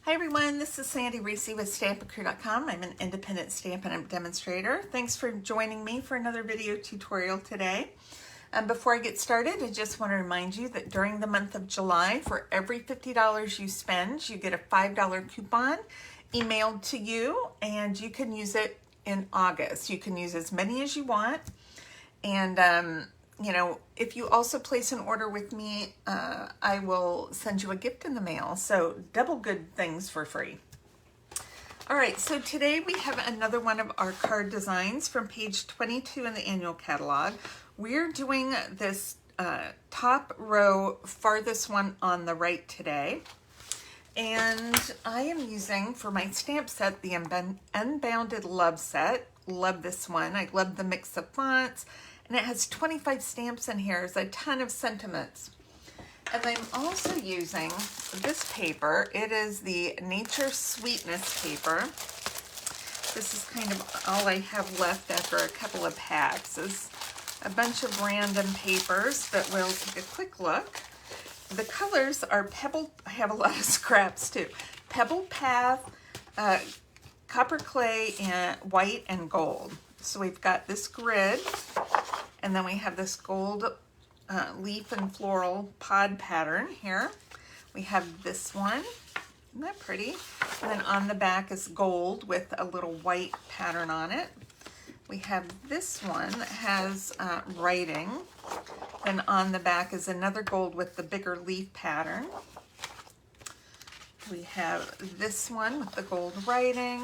Hi everyone, this is Sandy Reese with Stampacrew.com. I'm an independent Stampin' demonstrator. Thanks for joining me for another video tutorial today. Before I get started, I just want to remind you that during the month of July, for every $50 you spend, you get a $5 coupon emailed to you, and you can use it in August. You can use as many as you want, and you know, if you also place an order with me, I will send you a gift in the mail. So double good things for free. All right, so today we have another one of our card designs from page 22 in the annual catalog. We're doing this top row, farthest one on the right today. And I am using, for my stamp set, the Unbounded Love set. Love this one. I love the mix of fonts. And it has 25 stamps in here. There's a ton of sentiments. And I'm also using this paper. It is the Nature Sweetness paper. This is kind of all I have left after a couple of packs. Is a bunch of random papers, but we'll take a quick look. The colors are Pebble, I have a lot of scraps too. Pebble Path, Copper Clay, and White and Gold. So we've got this grid, and then we have this gold leaf and floral pod pattern here. We have this one, isn't that pretty? And then on the back is gold with a little white pattern on it. We have this one that has writing, and on the back is another gold with the bigger leaf pattern. We have this one with the gold writing,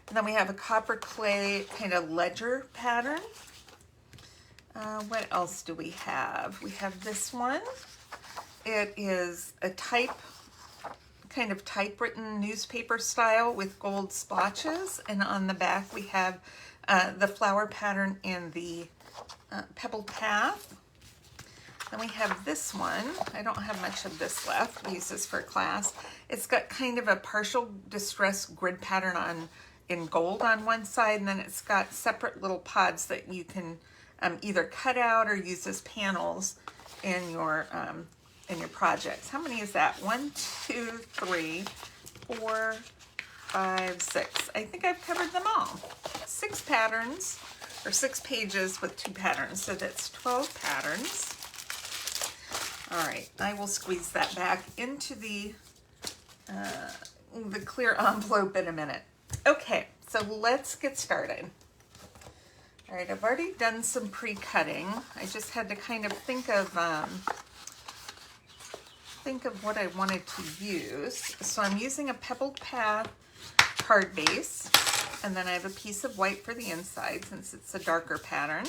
and then we have a copper clay kind of ledger pattern. What else do we have? We have this one. It is a kind of typewritten newspaper style with gold splotches, and on the back we have the flower pattern in the Pebble Path. Then we have this one. I don't have much of this left. We use this for class. It's got kind of a partial distress grid pattern in gold on one side, and then it's got separate little pods that you can either cut out or use as panels in your projects. How many is that? 1, 2, 3, 4, 5, 6. I think I've covered them all. 6 patterns, or 6 pages with 2 patterns, so that's 12 patterns. All right, I will squeeze that back into the clear envelope in a minute. Okay, so let's get started. All right, I've already done some pre-cutting. I just had to kind of think of what I wanted to use. So I'm using a Pebble Path card base, and then I have a piece of white for the inside since it's a darker pattern.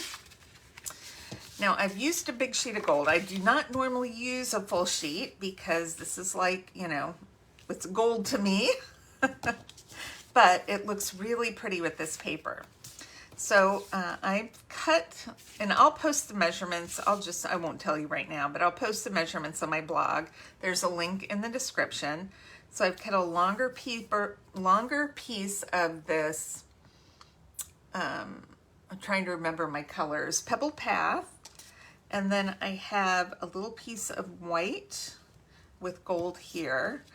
Now I've used a big sheet of gold. I do not normally use a full sheet because this is like, you know, it's gold to me, but it looks really pretty with this paper. So I've cut, and I'll post the measurements. I won't tell you right now, but I'll post the measurements on my blog. There's a link in the description. So I've cut a longer piece of this, I'm trying to remember my colors, Pebble Path. And then I have a little piece of white with gold here.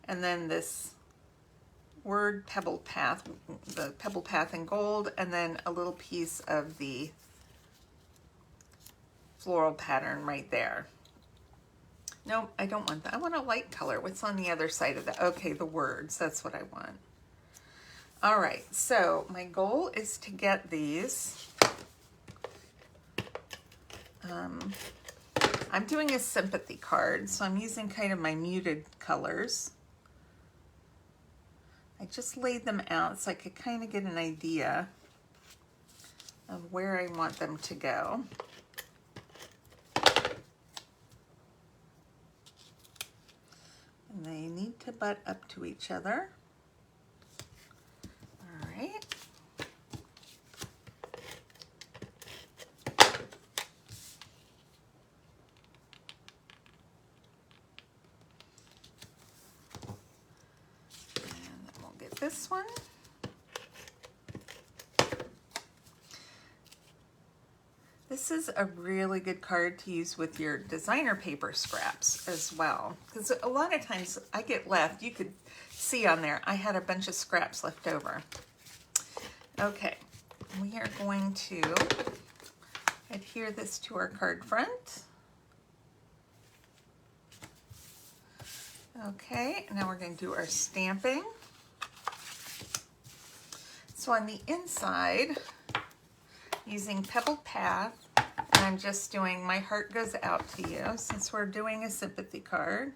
And then this word Pebble Path, the Pebble Path in gold, and then a little piece of the floral pattern right there. No, I don't want that. I want a light color. What's on the other side of that? Okay, the words, that's what I want. All right, so my goal is to get these. I'm doing a Sympathy card, so I'm using kind of my muted colors. I just laid them out so I could kind of get an idea of where I want them to go. And they need to butt up to each other. All right. This one. This this is a really good card to use with your designer paper scraps as well. Because a lot of times I get left, you could see on there, I had a bunch of scraps left over. Okay, we are going to adhere this to our card front. Okay, now we're going to do our stamping. So on the inside, using Pebbled Path, and I'm just doing My Heart Goes Out to You, since we're doing a sympathy card.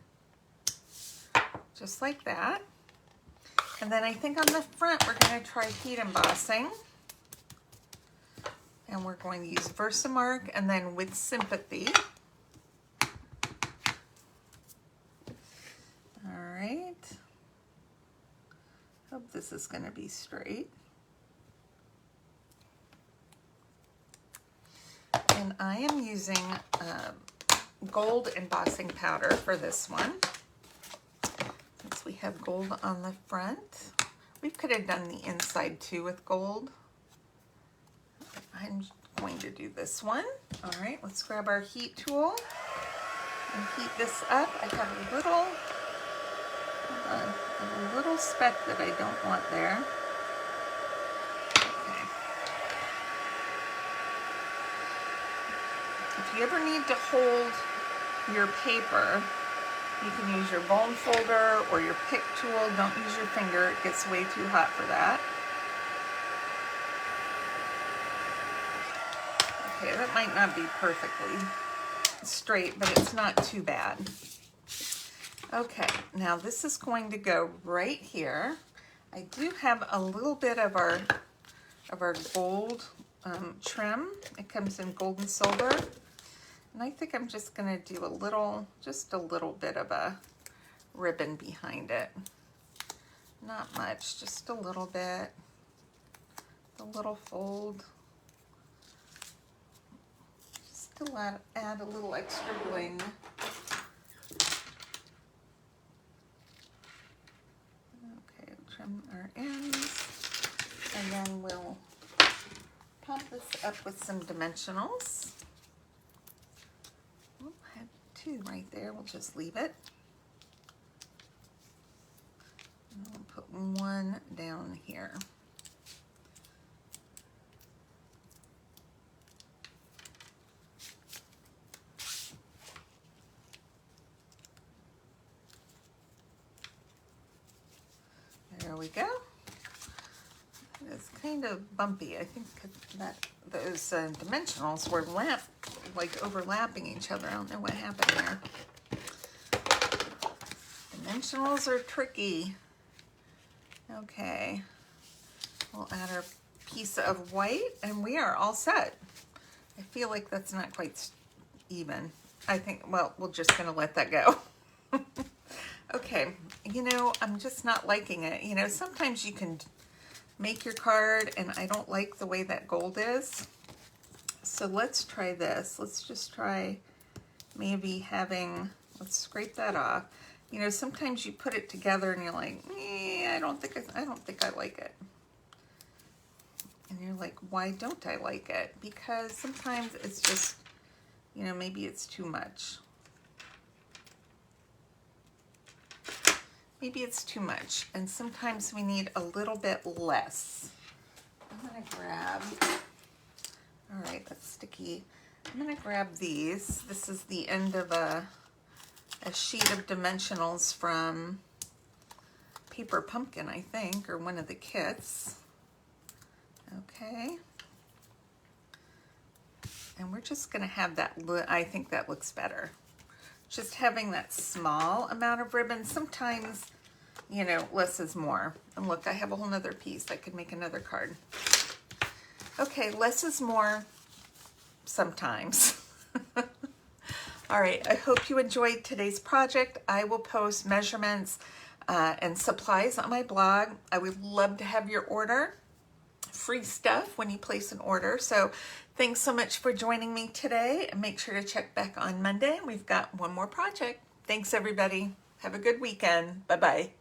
Just like that. And then I think on the front, we're going to try heat embossing. And we're going to use Versamark and then with Sympathy. All right. Hope this is going to be straight. And I am using gold embossing powder for this one. Since we have gold on the front. We could have done the inside too with gold. I'm going to do this one. All right, let's grab our heat tool and heat this up. I have a little, hold on, I have a little speck that I don't want there. Okay. If you ever need to hold your paper, you can use your bone folder or your pick tool. Don't use your finger, it gets way too hot for that. Okay, that might not be perfectly straight, but it's not too bad. Okay, now this is going to go right here. I do have a little bit of our gold trim. It comes in gold and silver. And I think I'm just gonna do a little, just a little bit of a ribbon behind it. Not much, just a little bit. A little fold. To add a little extra bling. Okay, trim our ends, and then we'll pop this up with some dimensionals. Oh, I have two right there, we'll just leave it. And we'll put one down here. There we go. It's kind of bumpy. I think that those dimensionals were like overlapping each other. I don't know what happened there. Dimensionals are tricky. Okay. We'll add our piece of white and we are all set. I feel like that's not quite even. I think, well, we're just going to let that go. Okay, you know, I'm just not liking it. You know, sometimes you can make your card and I don't like the way that gold is. So let's try this. Let's just try maybe having, let's scrape that off. You know, sometimes you put it together and you're like, I don't think I like it. And you're like, why don't I like it? Because sometimes it's just, you know, maybe it's too much. Maybe it's too much, and sometimes we need a little bit less. I'm gonna grab, all right, that's sticky. I'm gonna grab these. This is the end of a sheet of dimensionals from Paper Pumpkin, I think, or one of the kits. Okay. And we're just gonna have that, I think that looks better. Just having that small amount of ribbon, sometimes, you know, less is more. And look, I have a whole nother piece. I could make another card. Okay, less is more sometimes. All right, I hope you enjoyed today's project. I will post measurements and supplies on my blog. I would love to have your order. Free stuff when you place an order. So thanks so much for joining me today, and make sure to check back on Monday. We've got one more project. Thanks everybody. Have a good weekend. Bye-bye.